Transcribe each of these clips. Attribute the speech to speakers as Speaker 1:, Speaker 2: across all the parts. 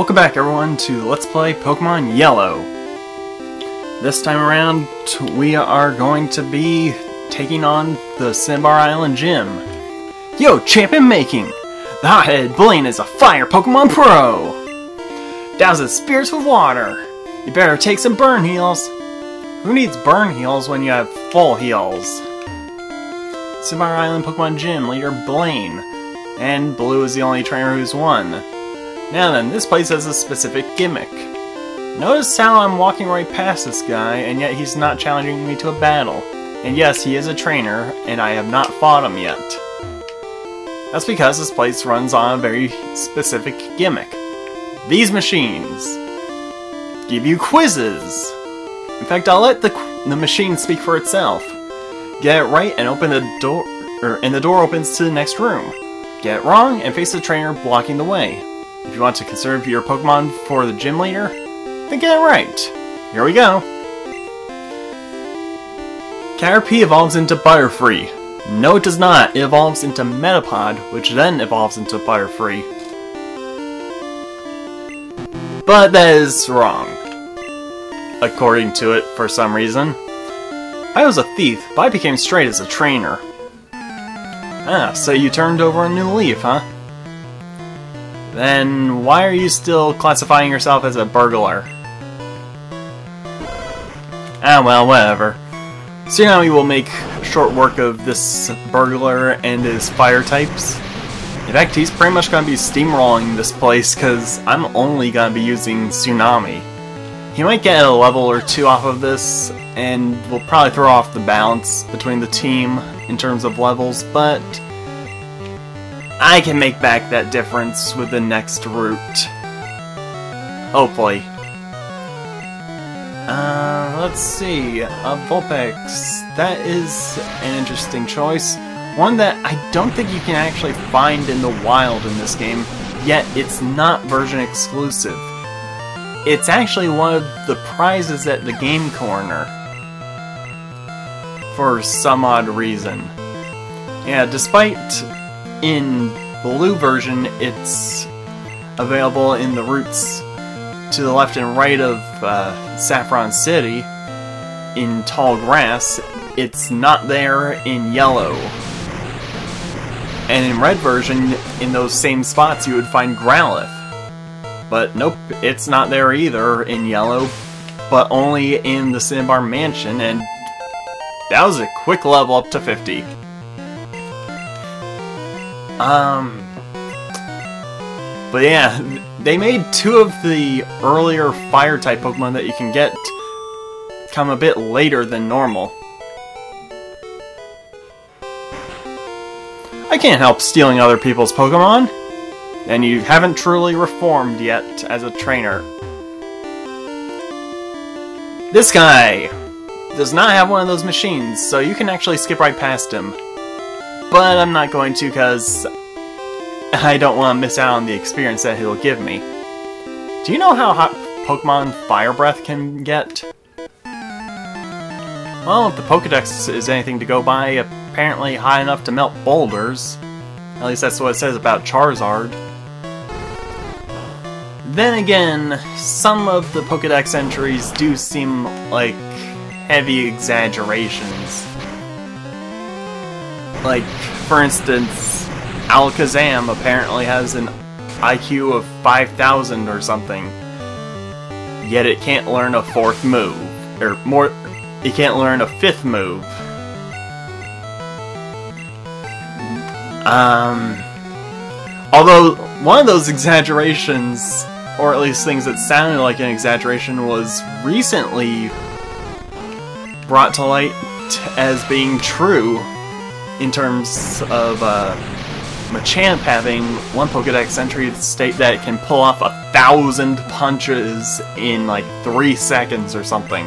Speaker 1: Welcome back everyone to Let's Play Pokemon Yellow. This time around we are going to be taking on the Cinnabar Island Gym. Yo, champion making! The hothead Blaine is a fire Pokemon pro! Douses spirits with water. You better take some burn heals. Who needs burn heals when you have full heals? Cinnabar Island Pokemon Gym leader Blaine. And Blue is the only trainer who's won. Now then, this place has a specific gimmick. Notice how I'm walking right past this guy, and yet he's not challenging me to a battle. And yes, he is a trainer, and I have not fought him yet. That's because this place runs on a very specific gimmick. These machines give you quizzes. In fact, I'll let the machine speak for itself. Get it right and open the door, and the door opens to the next room. Get it wrong and face the trainer blocking the way. If you want to conserve your Pokemon for the gym leader, then get it right. Here we go. Caterpie evolves into Butterfree. No, it does not. It evolves into Metapod, which then evolves into Butterfree. But that is wrong, according to it for some reason. I was a thief, but I became straight as a trainer. Ah, so you turned over a new leaf, huh? Then why are you still classifying yourself as a burglar? Ah well, whatever. Tsunami will make short work of this burglar and his fire types. In fact, he's pretty much gonna be steamrolling this place because I'm only gonna be using Tsunami. He might get a level or two off of this, and will probably throw off the balance between the team in terms of levels, but I can make back that difference with the next route. Hopefully. Let's see. Vulpix. That is an interesting choice. One that I don't think you can actually find in the wild in this game, yet it's not version exclusive. It's actually one of the prizes at the Game Corner. For some odd reason. Yeah, despite in Blue version, it's available in the routes to the left and right of Saffron City in tall grass. It's not there in Yellow. And in Red version, in those same spots you would find Growlithe. But nope, it's not there either in Yellow, but only in the Cinnabar Mansion, and that was a quick level up to 50. But yeah, they made two of the earlier Fire-type Pokemon that you can get come a bit later than normal. I can't help stealing other people's Pokemon, and you haven't truly reformed yet as a trainer. This guy does not have one of those machines, so you can actually skip right past him. But I'm not going to because I don't want to miss out on the experience that he'll give me. Do you know how hot Pokemon Fire Breath can get? Well, if the Pokedex is anything to go by, apparently high enough to melt boulders. At least that's what it says about Charizard. Then again, some of the Pokedex entries do seem like heavy exaggerations. Like, for instance, Alakazam apparently has an IQ of 5,000 or something, yet it can't learn a fourth move, or more, it can't learn a fifth move. Although, one of those exaggerations, or at least things that sounded like an exaggeration, was recently brought to light as being true in terms of Machamp having one Pokedex entry state that it can pull off 1,000 punches in like 3 seconds or something.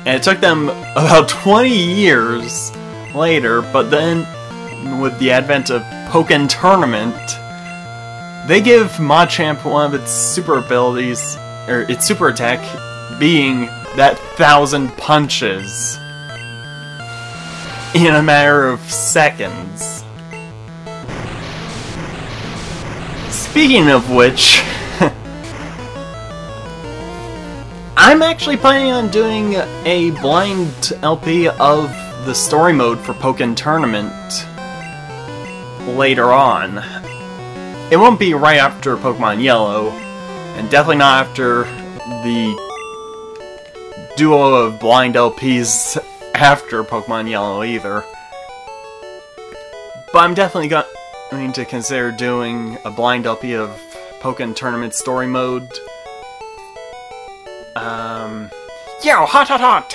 Speaker 1: And it took them about 20 years later, but then with the advent of Pokken Tournament, they give Machamp one of its super abilities, or its super attack, being that 1,000 punches in a matter of seconds. speaking of which, I'm actually planning on doing a blind LP of the story mode for Pokémon Tournament later on. It won't be right after Pokemon Yellow, and definitely not after the duo of blind LPs after Pokemon Yellow either. But I'm definitely going to consider doing a blind LP of Pokémon Tournament story mode. Yo, hot, hot, hot!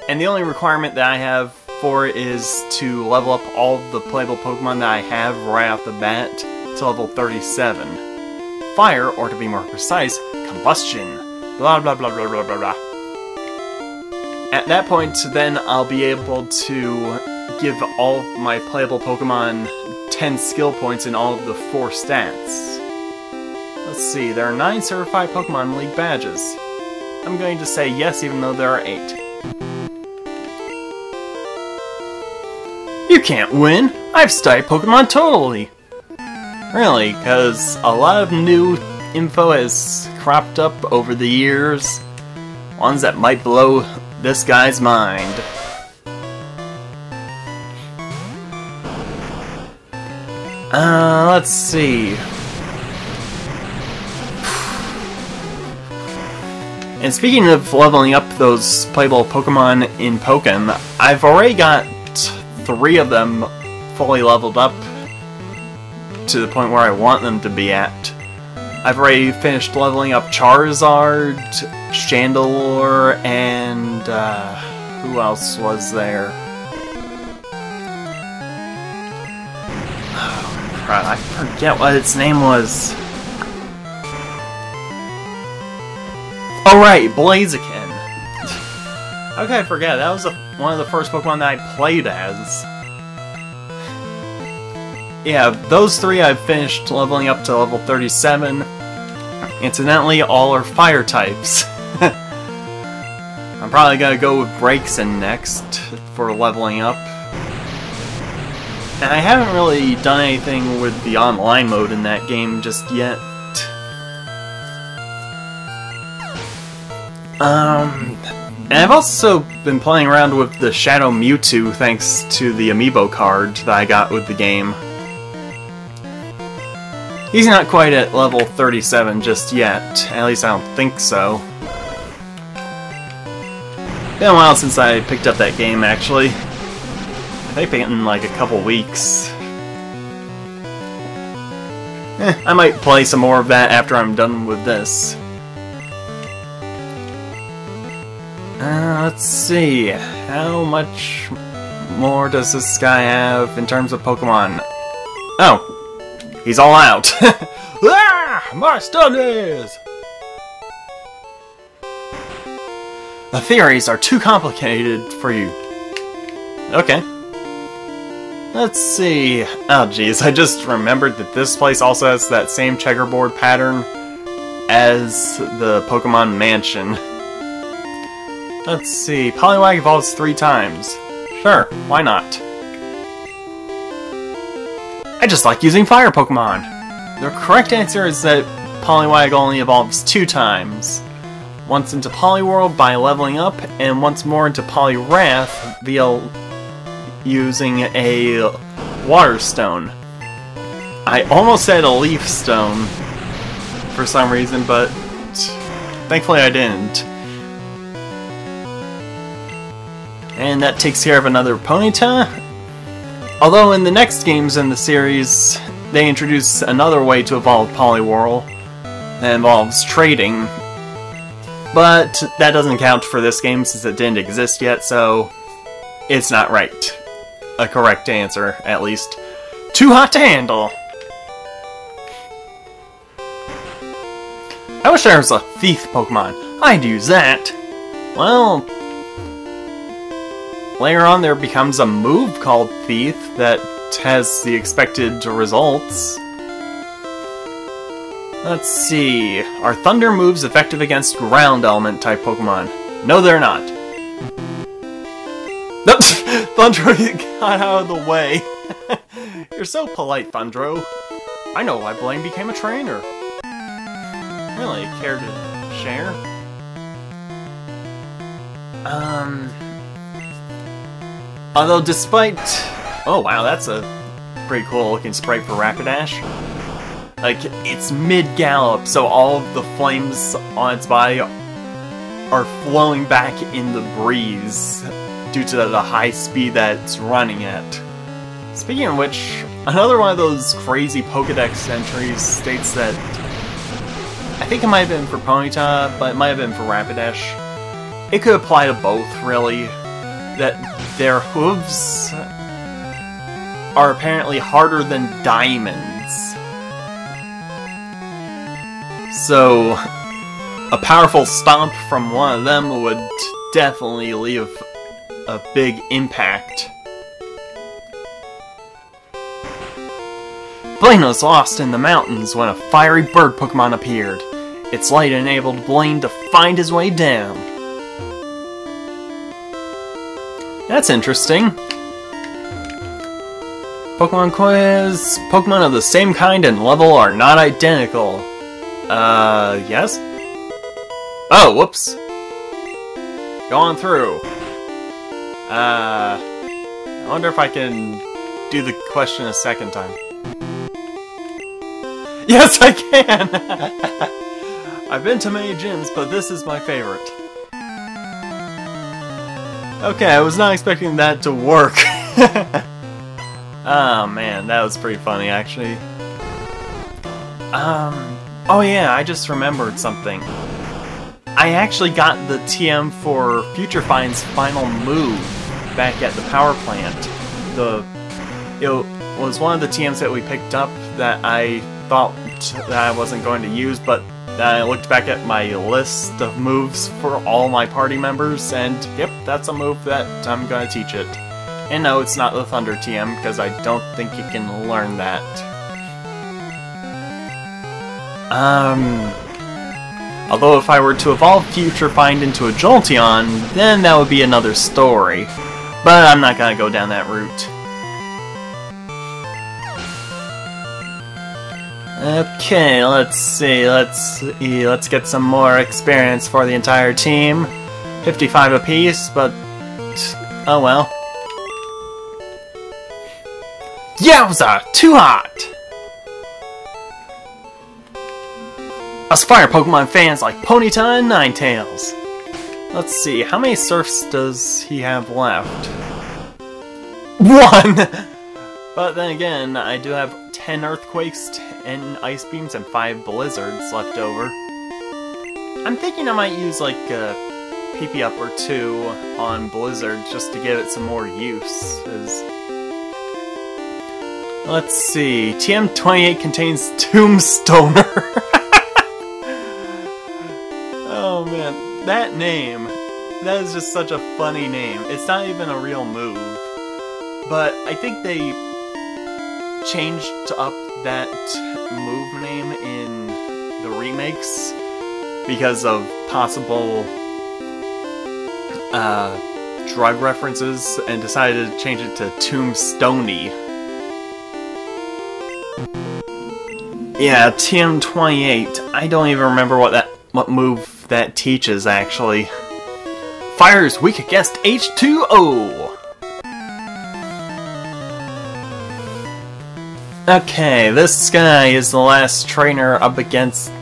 Speaker 1: And the only requirement that I have for it is to level up all the playable Pokemon that I have right off the bat to level 37. Fire, or to be more precise, combustion. Blah blah blah blah blah blah blah. At that point, then I'll be able to give all my playable Pokemon 10 skill points in all of the 4 stats. Let's see, there are 9 certified Pokemon League badges. I'm going to say yes even though there are 8. You can't win! I've studied Pokemon totally! Really, because a lot of new info has cropped up over the years. Ones that might blow this guy's mind. Let's see. And speaking of leveling up those playable Pokemon in Pokken, I've already got 3 of them fully leveled up to the point where I want them to be at. I've already finished leveling up Charizard, Chandelure, and who else was there? Oh crap, I forget what its name was. Oh right, Blaziken. How could I forget? That was one of the first Pokemon that I played as. Yeah, those 3 I've finished leveling up to level 37. Incidentally, all are fire types. I'm probably gonna go with Braixen next for leveling up. And I haven't really done anything with the online mode in that game just yet. And I've also been playing around with the Shadow Mewtwo thanks to the amiibo card that I got with the game. He's not quite at level 37 just yet, at least I don't think so. Been a while since I picked up that game, actually. I think in like a couple weeks. I might play some more of that after I'm done with this. Let's see, how much more does this guy have in terms of Pokemon? Oh, he's all out. Ah, my studies! The theories are too complicated for you. Okay. Let's see. Oh jeez, I just remembered that this place also has that same checkerboard pattern as the Pokemon Mansion. Let's see, Poliwag evolves 3 times. Sure, why not? I just like using fire Pokemon! The correct answer is that Poliwag only evolves 2 times. Once into Poliwhirl by leveling up, and once more into Poliwrath via using a Water Stone. I almost said a Leaf Stone for some reason, but thankfully I didn't. And that takes care of another Ponyta. Although in the next games in the series, they introduce another way to evolve Poliwhirl that involves trading. But that doesn't count for this game since it didn't exist yet, so it's not right. A correct answer, at least. Too hot to handle! I wish there was a Thief Pokemon. I'd use that. Well, later on there becomes a move called Thief that has the expected results. Let's see. Are Thunder moves effective against Ground Element type Pokemon? No, they're not. Thundro got out of the way. You're so polite, Thundro. I know why Blaine became a trainer. Really care to share? Although despite... Oh wow, that's a pretty cool looking sprite for Rapidash. Like, it's mid-gallop, so all of the flames on its body are flowing back in the breeze due to the high speed that it's running at. Speaking of which, another one of those crazy Pokédex entries states that... I think it might have been for Ponyta, but it might have been for Rapidash. It could apply to both, really. That their hooves are apparently harder than diamonds. So, a powerful stomp from one of them would definitely leave a big impact. Blaine was lost in the mountains when a fiery bird Pokemon appeared. Its light enabled Blaine to find his way down. That's interesting. Pokemon quiz. Pokemon of the same kind and level are not identical. Yes? Oh, whoops. Go on through. I wonder if I can do the question a second time. Yes, I can! I've been to many gyms, but this is my favorite. Okay, I was not expecting that to work. Oh man, that was pretty funny, actually. Oh yeah, I just remembered something. I actually got the TM for Future Fine's final move back at the power plant. It was one of the TMs that we picked up that I thought that I wasn't going to use, but I looked back at my list of moves for all my party members, and yep, that's a move that I'm going to teach it. And no, it's not the Thunder TM, because I don't think you can learn that. Although if I were to evolve Future Find into a Jolteon, then that would be another story. But I'm not going to go down that route. Okay, let's see, let's get some more experience for the entire team. 55 apiece, but oh well. Yowza! Too hot! Us fire Pokemon fans like Ponyta and Ninetales. Let's see, how many Surfs does he have left? 1! But then again, I do have 10 Earthquakes, 10 Ice Beams, and 5 Blizzards left over. I'm thinking I might use like a PP up or 2 on Blizzard just to give it some more use. Let's see, TM28 contains Tombstoner. Oh man, that name, that is just such a funny name. It's not even a real move. But I think they changed up that move name in the remakes because of possible drug references and decided to change it to Tombstoney. Yeah, TM28. I don't even remember what move that teaches actually. Fire is weak against H2O. Okay, this guy is the last trainer up against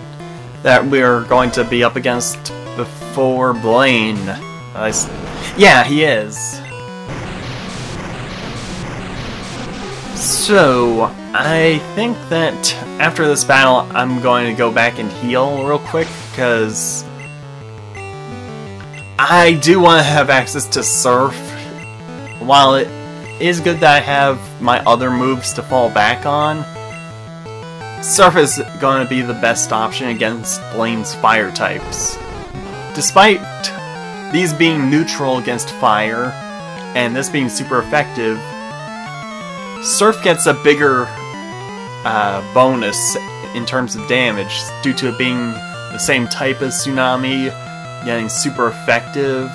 Speaker 1: that we're going to be up against before Blaine. Yeah, he is. So, I think that after this battle, I'm going to go back and heal real quick, because I do want to have access to Surf. While it is good that I have my other moves to fall back on, Surf is going to be the best option against Blaine's fire types. Despite these being neutral against fire, and this being super effective, Surf gets a bigger bonus in terms of damage due to it being the same type as Tsunami, getting super effective.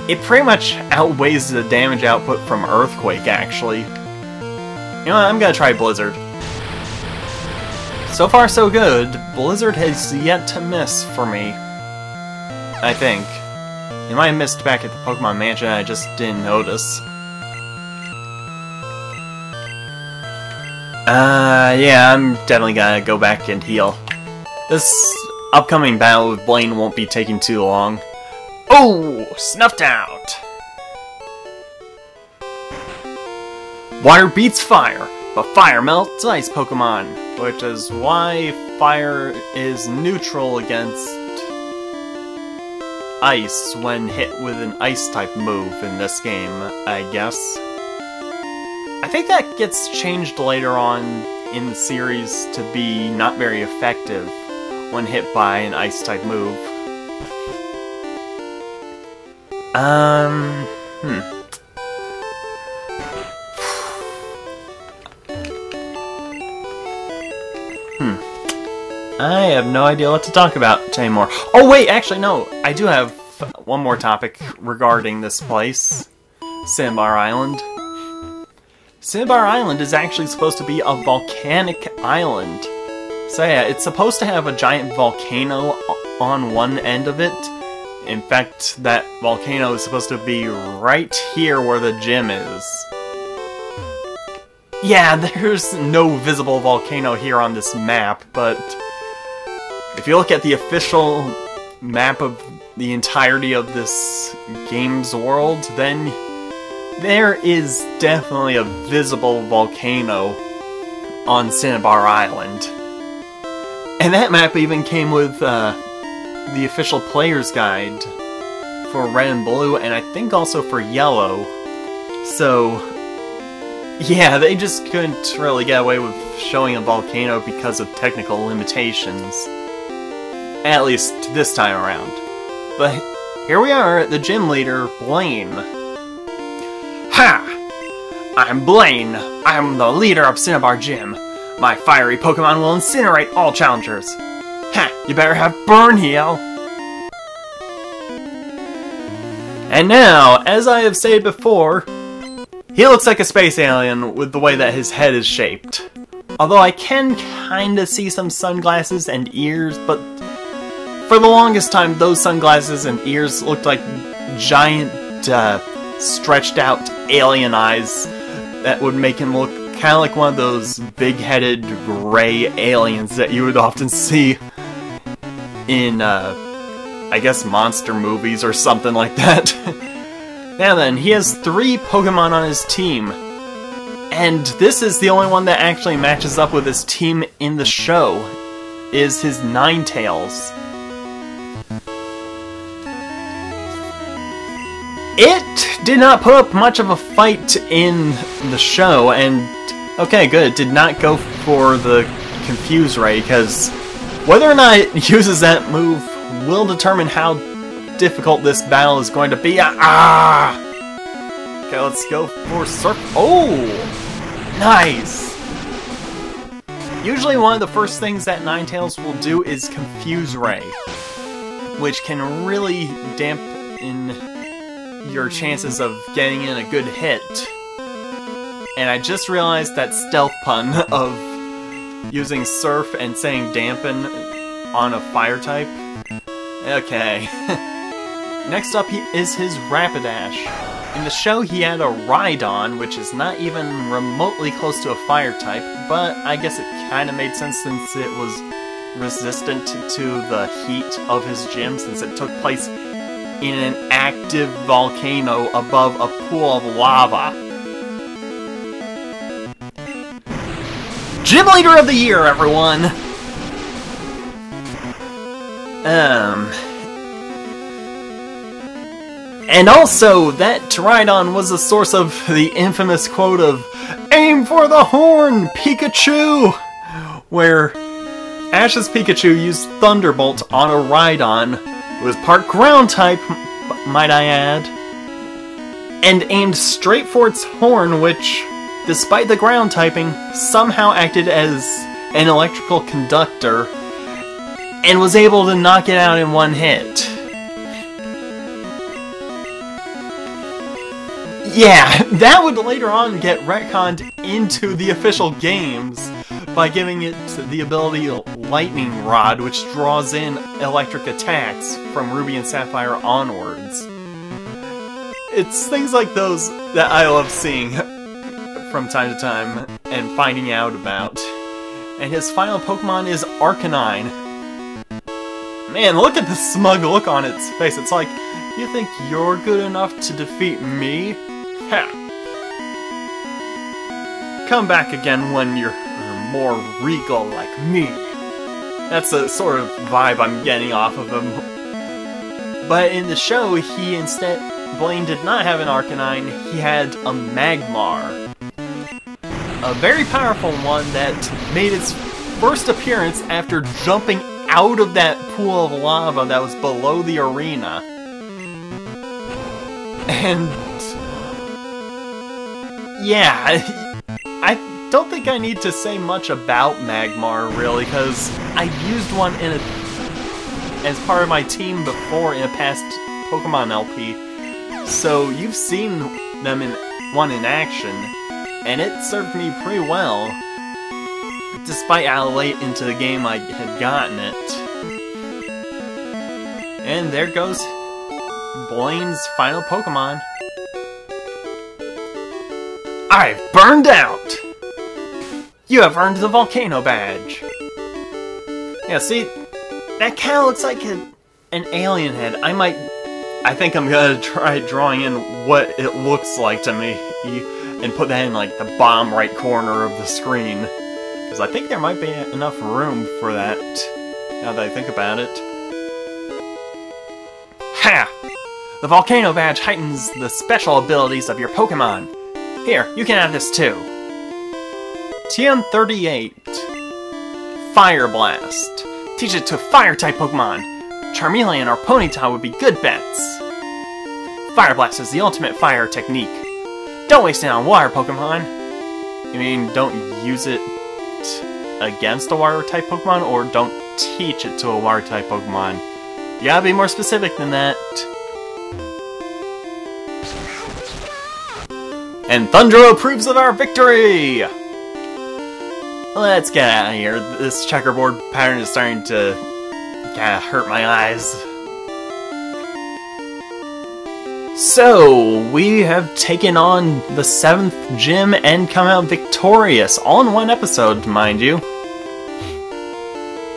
Speaker 1: It pretty much outweighs the damage output from Earthquake, actually. You know what, I'm gonna try Blizzard. So far so good. Blizzard has yet to miss for me. I think. It might have missed back at the Pokemon Mansion, I just didn't notice. Yeah, I'm definitely gonna go back and heal. This upcoming battle with Blaine won't be taking too long. Oh! Snuffed out! Water beats fire, but fire melts ice Pokemon, which is why fire is neutral against ice when hit with an ice-type move in this game, I guess. I think that gets changed later on in the series to be not very effective when hit by an ice-type move. I have no idea what to talk about anymore. Oh wait, actually no, I do have one more topic regarding this place. Cinnabar Island. Cinnabar Island is actually supposed to be a volcanic island. So yeah, it's supposed to have a giant volcano on one end of it. In fact, that volcano is supposed to be right here where the gym is. Yeah, there's no visible volcano here on this map, but if you look at the official map of the entirety of this game's world, then there is definitely a visible volcano on Cinnabar Island. And that map even came with the official player's guide for Red and Blue, and I think also for Yellow. So, yeah, they just couldn't really get away with showing a volcano because of technical limitations. At least this time around. But here we are, the gym leader, Blaine. Ha! I'm Blaine. I'm the leader of Cinnabar Gym. My fiery Pokemon will incinerate all challengers. Ha! You better have Burn Heal! And now, as I have said before, he looks like a space alien with the way that his head is shaped. Although I can kinda see some sunglasses and ears, but for the longest time those sunglasses and ears looked like giant, stretched out alien eyes that would make him look kinda like one of those big-headed gray aliens that you would often see in, I guess monster movies or something like that. Now then, he has 3 Pokemon on his team, and this is the only one that actually matches up with his team in the show, is his Ninetales. It did not put up much of a fight in the show, and okay, good, it did not go for the Confuse Ray, because whether or not it uses that move will determine how difficult this battle is going to be. Ah! Okay, let's go for Surf. Oh! Nice! Usually one of the first things that Ninetales will do is Confuse Ray, which can really dampen your chances of getting in a good hit. And I just realized that stealth pun of using Surf and saying Dampen on a fire type. Okay. Next up is his Rapidash. In the show he had a Rhydon, which is not even remotely close to a fire type, but I guess it kinda made sense since it was resistant to the heat of his gym, since it took place in an active volcano above a pool of lava. Gym Leader of the Year, everyone! And also, that Rhydon was the source of the infamous quote of "Aim for the horn, Pikachu!" where Ash's Pikachu used Thunderbolt on a Rhydon, who was part ground type, might I add, and aimed straight for its horn, which, despite the ground typing, somehow acted as an electrical conductor, and was able to knock it out in one hit. Yeah, that would later on get retconned into the official games, by giving it the ability Lightning Rod, which draws in electric attacks from Ruby and Sapphire onwards. It's things like those that I love seeing from time to time and finding out about. And his final Pokemon is Arcanine. Man, look at the smug look on its face. It's like, you think you're good enough to defeat me? Ha! Come back again when you're more regal like me. That's the sort of vibe I'm getting off of him. But in the show, Blaine did not have an Arcanine, he had a Magmar. A very powerful one that made its first appearance after jumping out of that pool of lava that was below the arena. And yeah, I don't think I need to say much about Magmar really, because I've used one as part of my team before in a past Pokemon LP. So you've seen them in action, and it served me pretty well, despite how late into the game I had gotten it. And there goes Blaine's final Pokemon. I've burned out! You have earned the Volcano Badge! Yeah, see, that kind of looks like an alien head. I think I'm gonna try drawing in what it looks like to me, and put that in like the bottom right corner of the screen. Because I think there might be enough room for that, now that I think about it. Ha! The Volcano Badge heightens the special abilities of your Pokemon. Here, you can have this too. TM38. Fire Blast. Teach it to Fire-type Pokemon. Charmeleon or Ponyta would be good bets. Fire Blast is the ultimate fire technique. Don't waste it on water Pokemon. You mean don't use it against a water-type Pokemon, or don't teach it to a water-type Pokemon? You gotta be more specific than that. And Thundro approves of our victory! Let's get out of here. This checkerboard pattern is starting to kinda hurt my eyes. So, we have taken on the 7th gym and come out victorious, all in one episode, mind you.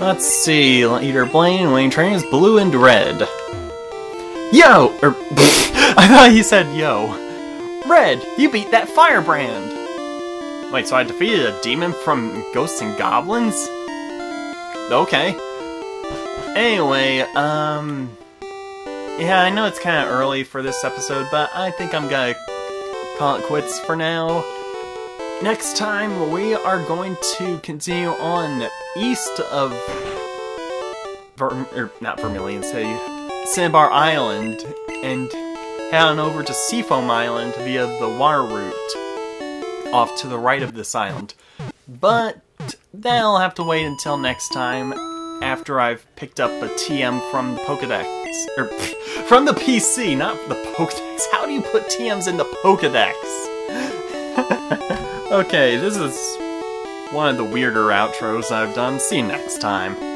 Speaker 1: Let's see, Leader Blaine, winning training is blue and red. Yo! I thought he said yo. Red, you beat that firebrand! Wait, so I defeated a demon from Ghosts and Goblins? Okay. Anyway, yeah, I know it's kind of early for this episode, but I think I'm gonna call it quits for now. Next time, we are going to continue on east of not Vermilion City, Cinnabar Island, and head on over to Seafoam Island via the water route off to the right of this island. But that'll have to wait until next time, after I've picked up a TM from the Pokedex. Or, from the PC, not the Pokedex. How do you put TMs in the Pokedex? Okay, this is one of the weirder outros I've done. See you next time.